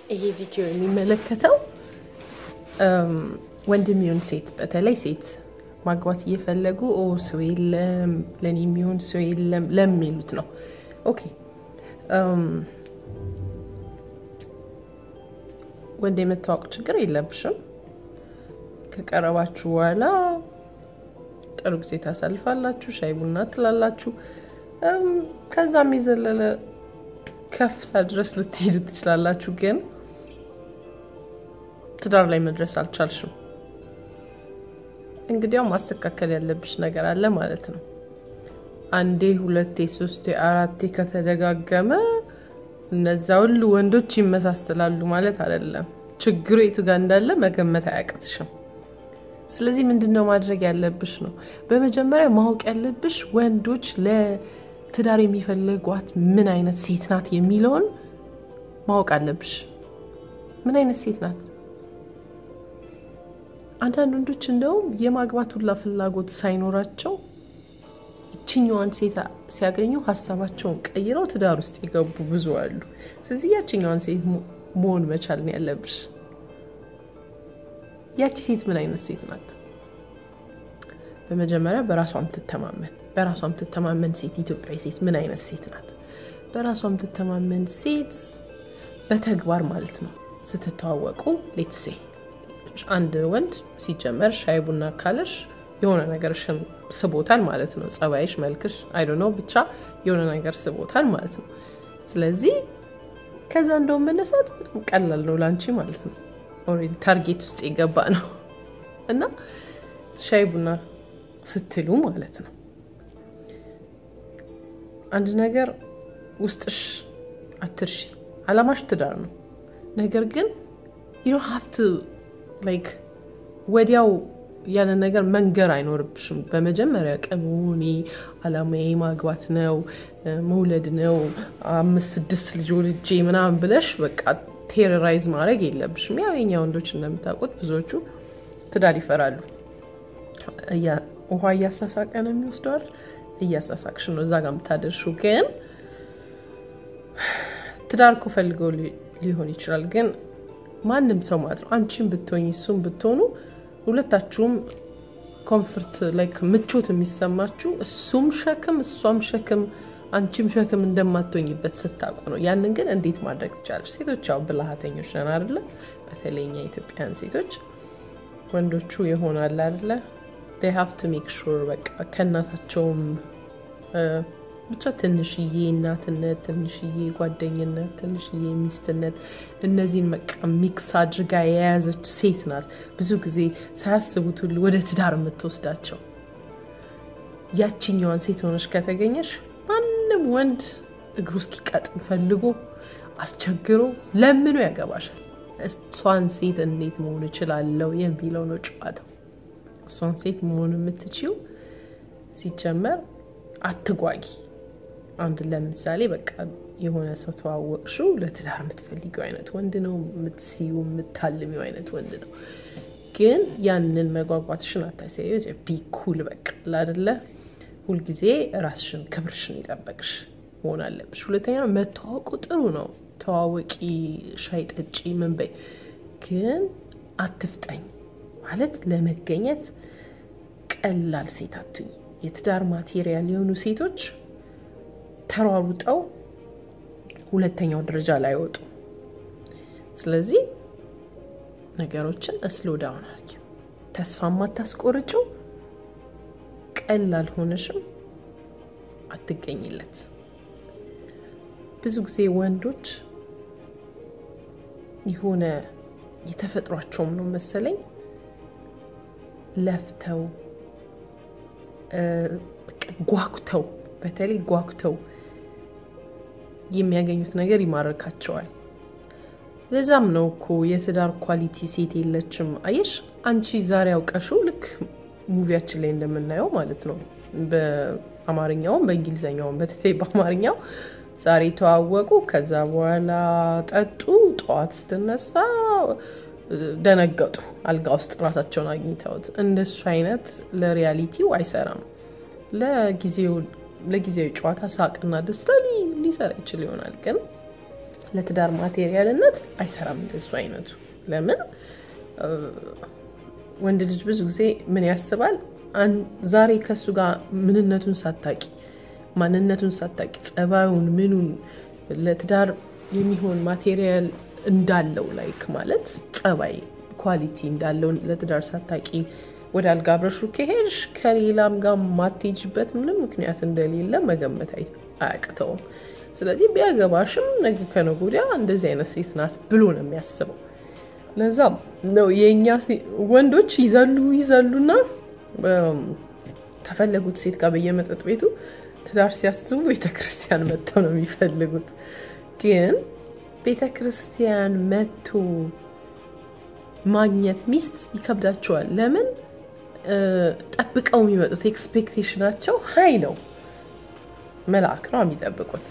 ይሄ ቪዲዮ የሚመለከተው ወንድም ይሁን ሴት በተለይ ሴት ማግባት እየፈለጉ ሰው የለም ለኔ የሚሆን ሰው የለም ለሚሉት ነው። ኦኬ ወንድ የመታወቅ ችግር የለብሽም። ከቀረባችሁ በኋላ ጥሩ ጊዜ ታሳልፋላችሁ፣ ሻይ ቡና ትላላችሁ። ከዛም ይዘለለ ከፍታ ድረስ ልትሄዱ ትችላላችሁ። ግን ትዳር ላይ መድረስ አልቻልሽም። እንግዲያው ማስተካከል ያለብሽ ነገር አለ ማለት ነው። አንዴ ሁለቴ ሶስቴ አራቴ ከተደጋገመ እነዛ ሁሉ ወንዶች ይመሳሰላሉ ማለት አይደለም። ችግሩ የቱ ጋር እንዳለ መገመት አያቅትሽም። ስለዚህ ምንድነው ማድረግ ያለብሽ ነው? በመጀመሪያ ማወቅ ያለብሽ ወንዶች ለትዳር የሚፈልጓት ምን አይነት ሴት ናት የሚለውን ማወቅ አለብሽ። ምን አይነት ሴት ናት? አንዳንድ ወንዶች እንደው የማግባት ሁላ ፍላጎት ሳይኖራቸው እቺኛዋን ሴት ሲያገኙ ሐሳባቸውን ቀይረው ትዳር ውስጥ ይገቡ ብዙ አሉ። ስለዚህ ያቺኛዋን ሴት መሆን መቻል ነው ያለብሽ። ያቺ ሴት ምን አይነት ሴት ናት? በመጀመሪያ በራሷም ትተማመን ሴት ኢትዮጵያዊ ሴት ምን አይነት ሴት ናት? በራሷም ትተማመን ሴት በተግባር ማለት ነው። ስትተዋወቁ ሌትስ ሴ አንድ ወንድ ሲጀመር ሻይ ቡና ካለሽ የሆነ ነገርሽን ስቦታል ማለት ነው። ጸባይሽ፣ መልክሽ አይ ዶንት ኖ ብቻ የሆነ ነገር ስቦታል ማለት ነው። ስለዚህ ከዛ እንደው መነሳት በጣም ቀላል ነው ላንቺ ማለት ነው። ኦሬዲ ታርጌት ውስጥ ይገባ ነው እና ሻይ ቡና ስትሉ ማለት ነው አንድ ነገር ውስጥሽ አትርሺ። አላማሽ ትዳር ነው። ነገር ግን you don't have to like ወዲያው ያለ ነገር መንገር አይኖርብሽም። በመጀመሪያ ቀኑኒ አላማዬ ማግባት ነው፣ መውለድ ነው፣ 5-6 ልጅ ወልጄ ምናምን ብለሽ በቃ ቴሮራይዝ ማድረግ የለብሽም። ያው የኛ ወንዶች እንደምታውቁት ብዙዎቹ ትዳር ይፈራሉ። ውሃ እያሳሳቀ ነው የሚወስደው አይደል? እያሳሳቅሽ ነው እዛ ጋር የምታደርሹ። ግን ትዳር እኮ ፈልገው ሊሆን ይችላል። ግን ማንም ሰው ማለት ነው አንቺም ብትሆኚ እሱም ብትሆኑ ሁለታችሁም ኮምፎርት ላይክ ምቾት የሚሰማችሁ እሱም ሸክም እሷም ሸክም አንቺም ሸክም እንደማትሆኝበት ስታውቁ ነው። ያንን ግን እንዴት ማድረግ ትችላለሽ? ሴቶች ያው ብልሃተኞች ነን አይደል? በተለይኛ ኢትዮጵያን ሴቶች ወንዶቹ ይሆናል አይደል? they have to make sure በቃ ከናታቸውም ብቻ ትንሽዬ እናትነት፣ ትንሽዬ ጓደኝነት፣ ትንሽዬ ሚስትነት እነዚህን በቃ ሚክስ አድርጋ የያዘች ሴት ናት ብዙ ጊዜ ሳያስቡት ሁሉ ወደ ትዳር የምትወስዳቸው። ያቺኛዋን ሴት ሆነሽ ከተገኘሽ ማንም ወንድ እግሩ እስኪቀጥም ፈልጎ አስቸግሮ ለምኑ ያገባሻል። እሷን ሴት እንዴት መሆን እችላለሁ የሚለው ነው ጨዋታው። እሷን ሴት መሆን የምትችይው ሲጀመር አትጓጊ። አንድ ለምሳሌ በቃ የሆነ ሰው ተዋወቅሽው ለትዳር የምትፈልጊው አይነት ወንድ ነው፣ የምትሲው የምታልሚው አይነት ወንድ ነው። ግን ያንን መጓጓትሽን አታሳይው። ቢኩል በቃ አይደለ? ሁሉ ጊዜ ራስሽን ክብርሽን ይጠበቅሽ መሆን አለብሽ። ሁለተኛ መተዋወቁ ጥሩ ነው። ተዋወቂ፣ ሻይ ጠጪ፣ ምን በይ። ግን አትፍጠኝ ማለት ለመገኘት ቀላል ሴት አትሁኝ። የትዳር ማቴሪያል የሆኑ ሴቶች ተሯሩጠው ሁለተኛው ደረጃ ላይ ወጡ። ስለዚህ ነገሮችን ስሎው ዳውን አድርጊ። ተስፋ ማታስቆርጪው ቀላል ሆነሽም አትገኝለት። ብዙ ጊዜ ወንዶች የሆነ የተፈጥሯቸውም ነው መሰለኝ ለፍተው ጓጉተው በተለይ ጓጉተው የሚያገኙት ነገር ይማርካቸዋል። ለዛም ነው እኮ የትዳር ኳሊቲ ሴት የለችም። አየሽ አንቺ ዛሬ አውቀሽው ልክ ሙቪያችን ላይ እንደምናየው ማለት ነው። በአማርኛውም በእንግሊዘኛውም በተለይ በአማርኛው ዛሬ ተዋወቁ፣ ከዛ በኋላ ጠጡ፣ ጠዋት ስትነሳ ደነገጡ፣ አልጋ ውስጥ ራሳቸውን አግኝተውት። እንደሱ አይነት ለሪያሊቲው አይሰራም። ለጊዜው ጨዋታ ሳቅና ደስታ ሊሰራ ይችላል ይሆናል። ግን ለትዳር ማቴሪያልነት አይሰራም እንደሱ አይነቱ ለምን ወንድ ልጅ ብዙ ጊዜ ምን ያስባል ዛሬ ከሱ ጋር ማንነቱን ሳታቂ ጸባዩን ምኑን ለትዳር የሚሆን ማቴሪያል እንዳለው ላይክ ማለት ጸባይ ኳሊቲ እንዳለው ለትዳር ሳታቂ ወደ አልጋ አብረሹ ከሄድሽ ከሌላም ጋር ማትሄጂበት ምንም ምክንያት እንደሌለ መገመት አያቅተውም ስለዚህ ቢያገባሽም ነገ ከነገ ወዲያ እንደዚህ አይነት ሴት ናት ብሎ ነው የሚያስበው ለዛም ነው የኛ ወንዶች ይዘሉና ከፈለጉት ሴት ጋር በየመጠጥ ቤቱ ትዳር ሲያስቡ ቤተክርስቲያን መጥተው ነው የሚፈልጉት ግን ቤተክርስቲያን መጥቶ ማግኘት ሚስት ይከብዳቸዋል ለምን ጠብቀው የሚመጡት ኤክስፔክቴሽናቸው ሃይ ነው መልአክ ነው የሚጠብቁት